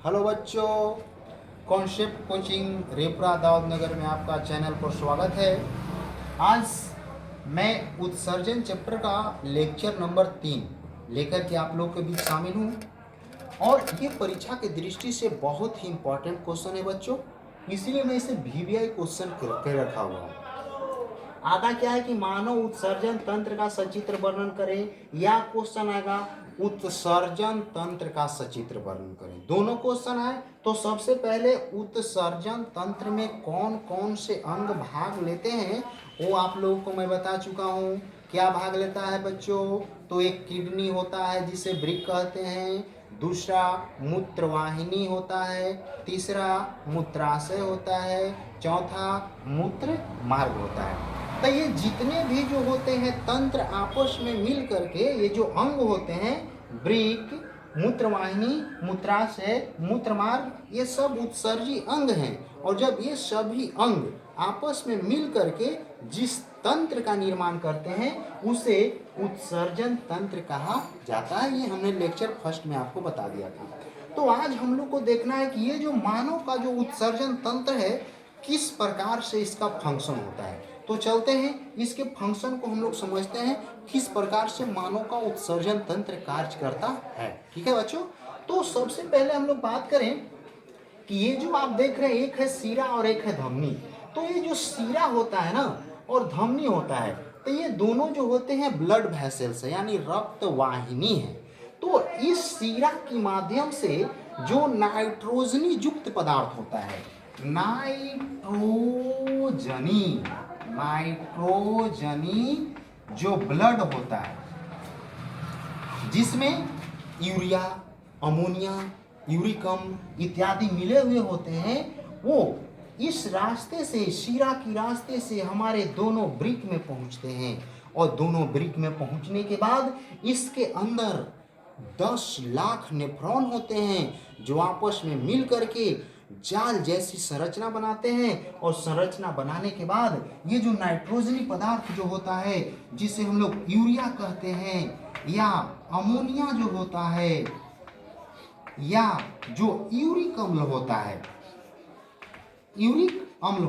Hello बच्चों, concept coaching Repura Dawood नगर में आपका चैनल पर स्वागत है। आज मैं उत्सर्जन चैप्टर का लेक्चर नंबर 3 लेकर के आप लोग के बीच शामिल हूँ और ये परीक्षा की दृष्टि से बहुत ही इम्पोर्टेंट क्वेश्चन है बच्चों, इसलिए मैं इसे वीवीआई क्वेश्चन करके रखा हुआ हूँ। आधा क्या है कि मानव उत्सर्जन तंत्र का सचित्र वर्णन करें, या क्वेश्चन आएगा उत्सर्जन तंत्र का सचित्र वर्णन करें। दोनों क्वेश्चन है। तो सबसे पहले उत्सर्जन तंत्र में कौन कौन से अंग भाग लेते हैं वो आप लोगों को मैं बता चुका हूँ। क्या भाग लेता है बच्चों? तो एक किडनी होता है जिसे वृक्क कहते हैं, दूसरा मूत्रवाहिनी होता है, तीसरा मूत्राशय होता है, चौथा मूत्र मार्ग होता है। तो ये जितने भी जो होते हैं तंत्र आपस में मिल करके ये जो अंग होते हैं, वृक्क, मूत्रवाहिनी, मूत्राशय, मूत्रमार्ग, ये सब उत्सर्जी अंग हैं। और जब ये सभी अंग आपस में मिल करके जिस तंत्र का निर्माण करते हैं उसे उत्सर्जन तंत्र कहा जाता है। ये हमने लेक्चर फर्स्ट में आपको बता दिया था। तो आज हम लोग को देखना है कि ये जो मानव का जो उत्सर्जन तंत्र है किस प्रकार से इसका फंक्शन होता है। तो चलते हैं इसके फंक्शन को हम लोग समझते हैं, किस प्रकार से मानव का उत्सर्जन तंत्र कार्य करता है। ठीक है बच्चों, तो सबसे पहले हम लोग बात करें कि ये जो आप देख रहे हैं एक है सीरा और एक है धमनी। तो ये जो सीरा होता है ना और धमनी होता है, तो ये दोनों जो होते हैं ब्लड वेसल्स है, यानी रक्त वाहिनी है। तो इस सीरा के माध्यम से जो नाइट्रोजनी युक्त पदार्थ होता है, नाइट्रोजनी जो ब्लड होता है जिसमें यूरिया, अमोनिया, यूरिक अम्ल इत्यादि मिले हुए होते हैं, वो इस रास्ते से, शीरा की रास्ते से हमारे दोनों वृक्क में पहुंचते हैं। और दोनों वृक्क में पहुंचने के बाद इसके अंदर 10 लाख नेफ्रॉन होते हैं जो आपस में मिल करके जाल जैसी संरचना बनाते हैं। और संरचना बनाने के बाद ये जो नाइट्रोजनी पदार्थ जो होता है जिसे हम लोग यूरिया कहते हैं, या अमोनिया जो होता है, या जो यूरिक अम्ल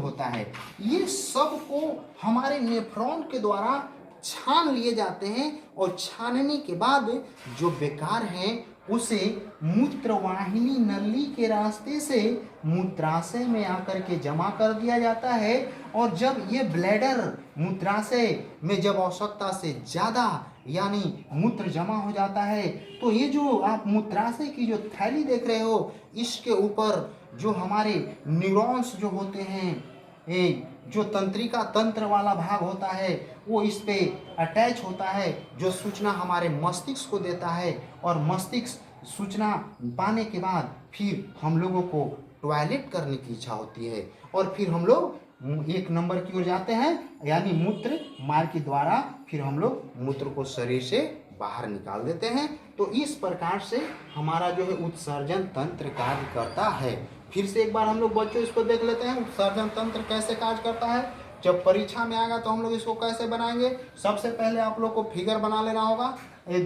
होता है, ये सब को हमारे नेफ्रॉन के द्वारा छान लिए जाते हैं। और छानने के बाद जो बेकार है उसे मूत्रवाहिनी नली के रास्ते से मूत्राशय में आकर के जमा कर दिया जाता है। और जब ये ब्लैडर मूत्राशय में जब आवश्यकता से ज़्यादा यानी मूत्र जमा हो जाता है, तो ये जो आप मूत्राशय की जो थैली देख रहे हो, इसके ऊपर जो हमारे न्यूरॉन्स जो होते हैं, ये जो तंत्रिका तंत्र वाला भाग होता है, वो इस पे अटैच होता है, जो सूचना हमारे मस्तिष्क को देता है। और मस्तिष्क सूचना पाने के बाद फिर हम लोगों को टॉयलेट करने की इच्छा होती है और फिर हम लोग एक नंबर की ओर जाते हैं, यानी मूत्र मार्ग के द्वारा फिर हम लोग मूत्र को शरीर से बाहर निकाल देते हैं। तो इस प्रकार से हमारा जो है उत्सर्जन तंत्र कार्य करता है। फिर से एक बार हम लोग बच्चों इसको देख लेते हैं, उत्सर्जन तंत्र कैसे कार्य करता है। जब परीक्षा में आएगा तो हम लोग इसको कैसे बनाएंगे। सबसे पहले आप लोग को फिगर बना लेना होगा।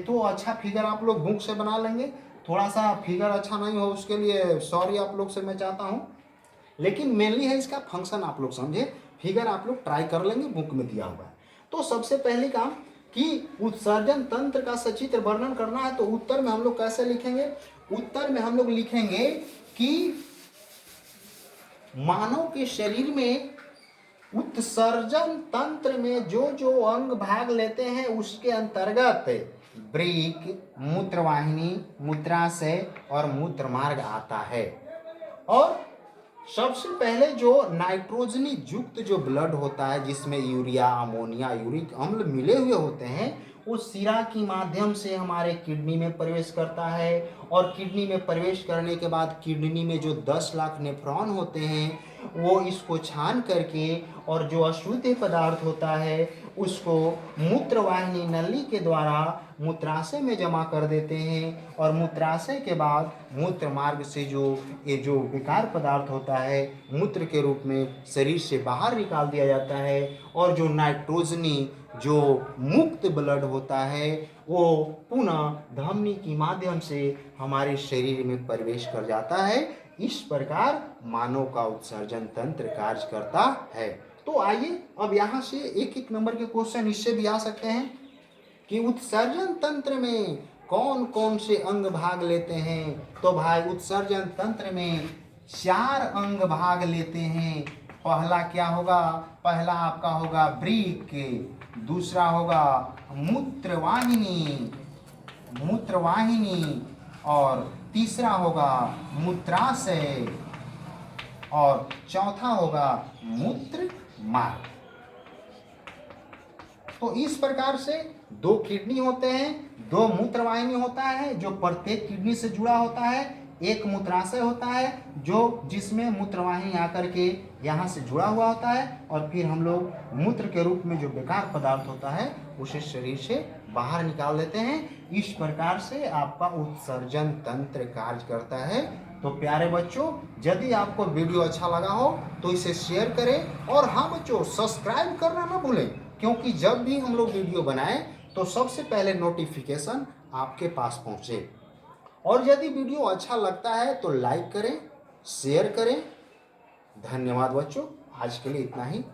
तो अच्छा फिगर आप लोग बुक से बना लेंगे। थोड़ा सा फिगर अच्छा नहीं हो उसके लिए सॉरी आप लोग से मैं चाहता हूँ, लेकिन मेनली है इसका फंक्शन आप लोग समझे। फिगर आप लोग ट्राई कर लेंगे, बुक में दिया हुआ है। तो सबसे पहले काम कि उत्सर्जन तंत्र का सचित्र वर्णन करना है। तो उत्तर में हम लोग कैसे लिखेंगे? उत्तर में हम लोग लिखेंगे कि मानव के शरीर में उत्सर्जन तंत्र में जो जो अंग भाग लेते हैं उसके अंतर्गत वृक्क, मूत्रवाहिनी, मूत्राशय और मूत्रमार्ग आता है। और सबसे पहले जो नाइट्रोजनी युक्त जो ब्लड होता है जिसमें यूरिया, अमोनिया, यूरिक अम्ल मिले हुए होते हैं, वो सिरा के माध्यम से हमारे किडनी में प्रवेश करता है। और किडनी में प्रवेश करने के बाद किडनी में जो 10 लाख नेफ्रॉन होते हैं वो इसको छान करके और जो अशुद्ध पदार्थ होता है उसको मूत्रवाहिनी नली के द्वारा मूत्राशय में जमा कर देते हैं। और मूत्राशय के बाद मूत्र मार्ग से ये जो बेकार पदार्थ होता है मूत्र के रूप में शरीर से बाहर निकाल दिया जाता है। और जो नाइट्रोजनी जो मुक्त ब्लड होता है वो पुनः धमनी के माध्यम से हमारे शरीर में प्रवेश कर जाता है। इस प्रकार मानव का उत्सर्जन तंत्र कार्य करता है। तो आइए अब यहाँ से एक एक नंबर के क्वेश्चन इससे भी आ सकते हैं कि उत्सर्जन तंत्र में कौन कौन से अंग भाग लेते हैं। तो भाई उत्सर्जन तंत्र में 4 अंग भाग लेते हैं। पहला क्या होगा? पहला आपका होगा वृक्क, दूसरा होगा मूत्रवाहिनी, और तीसरा होगा मूत्राशय, और चौथा होगा मूत्र मार्ग। तो इस प्रकार से 2 किडनी होते हैं, 2 मूत्रवाहिनी होता है जो प्रत्येक किडनी से जुड़ा होता है, एक मूत्राशय होता है जो जिसमें मूत्रवाहिनी आकर के यहाँ से जुड़ा हुआ होता है, और फिर हम लोग मूत्र के रूप में जो बेकार पदार्थ होता है उसे शरीर से बाहर निकाल देते हैं। इस प्रकार से आपका उत्सर्जन तंत्र कार्य करता है। तो प्यारे बच्चों, यदि आपको वीडियो अच्छा लगा हो तो इसे शेयर करें, और हाँ बच्चों, सब्सक्राइब करना ना भूलें, क्योंकि जब भी हम लोग वीडियो बनाएं तो सबसे पहले नोटिफिकेशन आपके पास पहुंचे। और यदि वीडियो अच्छा लगता है तो लाइक करें, शेयर करें। धन्यवाद बच्चों, आज के लिए इतना ही।